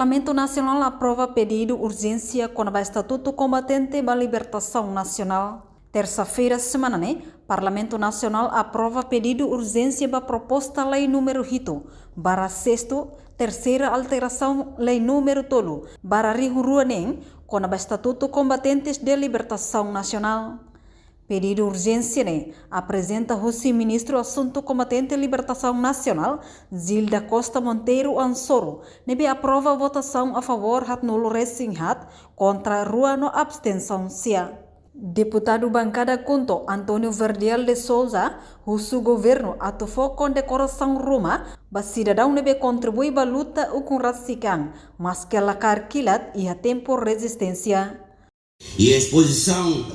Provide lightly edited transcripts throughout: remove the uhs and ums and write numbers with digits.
Parlamento Nacional aprova pedido urgência com o Estatuto Combatente da Libertação Nacional. Terça-feira, semana, Parlamento Nacional aprova pedido urgência da proposta lei número 8, bara sexto, terceira alteração lei número tolo, bara rihuruanem, com o Estatuto Combatentes de Libertação Nacional. Pedido urgência apresenta o ministro Assunto Combatente e Libertação Nacional, Zilda Costa Monteiro Ansoro, nebe aprova a votação a favor hat nulo racing hat, contra rua no abstenção sia. Deputado Bancada Kunto Antônio Verdiel de Souza, o governo atufou com decoração Roma, ba cidadão nebe contribui ba luta com racican, mas que la carquilat e a tempo resistência. E a exposição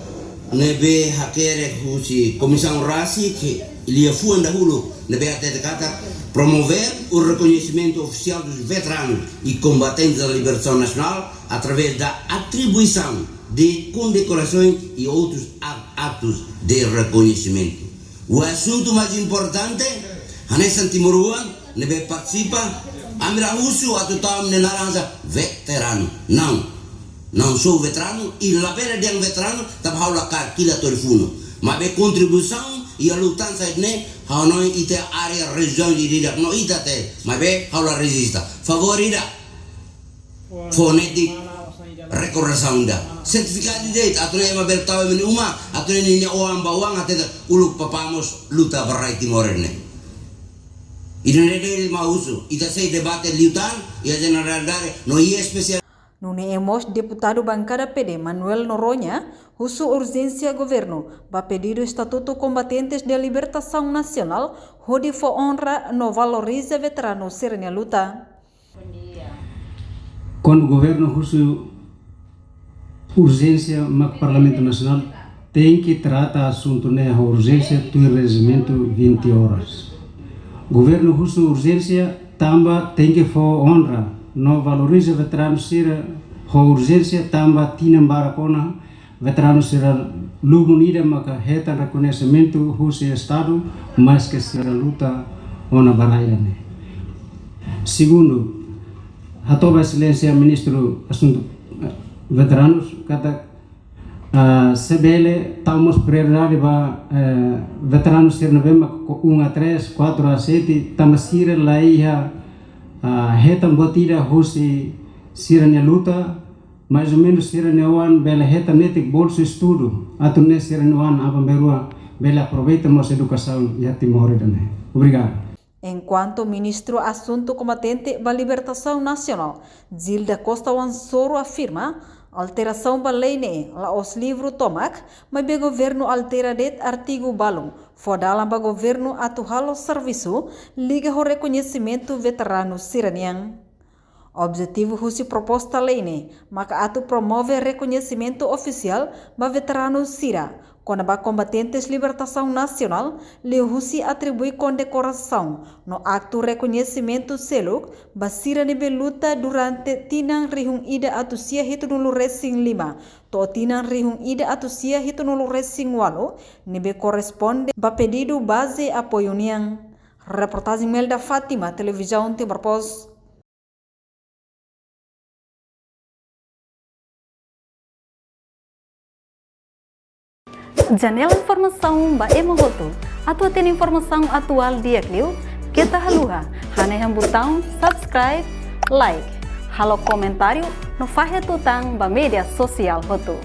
nebe hakere husi Comissão Raci que ele foi dahulu nebe até kata promover o reconhecimento oficial dos veteranos e combatentes da libertação nacional através da atribuição de condecorações e outros atos de reconhecimento. O assunto mais importante, Hanesan Timuruan nebe participa amira usu atau tam nenaranja veterano. Não sou veterano e la pena de veterano tab haula kila telefono. Mas be contribuição e a lutança ne haunoi ite área região de didak no itate, mas be haula resista. Favorita fonetic recordação da certificado de date atau ema bertawa meni uma atau ni oam bawang atau uluk papamos luta berai timorene. Idene mausu ita sei debate liutan ia general dare no ia especial. Nune emos deputado bancada PD Manuel Noronha, usu urgência governo, ba pedido Estatuto Combatentes de Libertação Nacional, hodi fo honra no valoriza veterano serenia luta. Quando o governo usu urgência mak Parlamento Nacional tem que tratar assunto né a urgência do regimento 20 horas. Governo usu urgência tamba tem que fo honra no valoriza veteranos sira ho urgência tamba tinambara kona veteranos sira lugunida maka heta reconhecimento husi estado mais que sira luta ona barailane. Segundo, hatoba excelência ministro assunto veteranos kata sebele tamos prioridade ba veteranos sira novembro 1 a 3 4 a 7 tamasira laiha heta botira husi siranya luta mais ou menos siranya wan bela heta netik bolso estudo atau ne siranya wan apa berua bela aproveitamos educação e Timor dane. Obrigado. Enquanto ministro Assunto Combatente da Libertação Nacional, Zilda Costa Ansoro afirma alteração da lei la os livro tomak, mas be governo altera det artigo balong, fodalam ba governo atuhalo serviço, liga o reconhecimento veterano siraniang. Objetivo husi proposta lei maka atu promove reconhecimento oficial ba veterano sira, quando ba combatentes libertação nacional, le husi atribui condecoração no acto reconhecimento seluk ba sira nebe luta durante tinang rihung ida atu sia hitu nulu racing 5, to tinang rihung ida atu sia hitu nulu racing 8, nebe corresponde ba pedido base apoio niang. Reportagem Melda Fátima, Televisão Timor Post. Janela informação ba emohoto, atua tem informação atual dia clio, kita haluha, haneham botão subscribe, like, halo comentário, no fahe tutang ba media sosial hoto.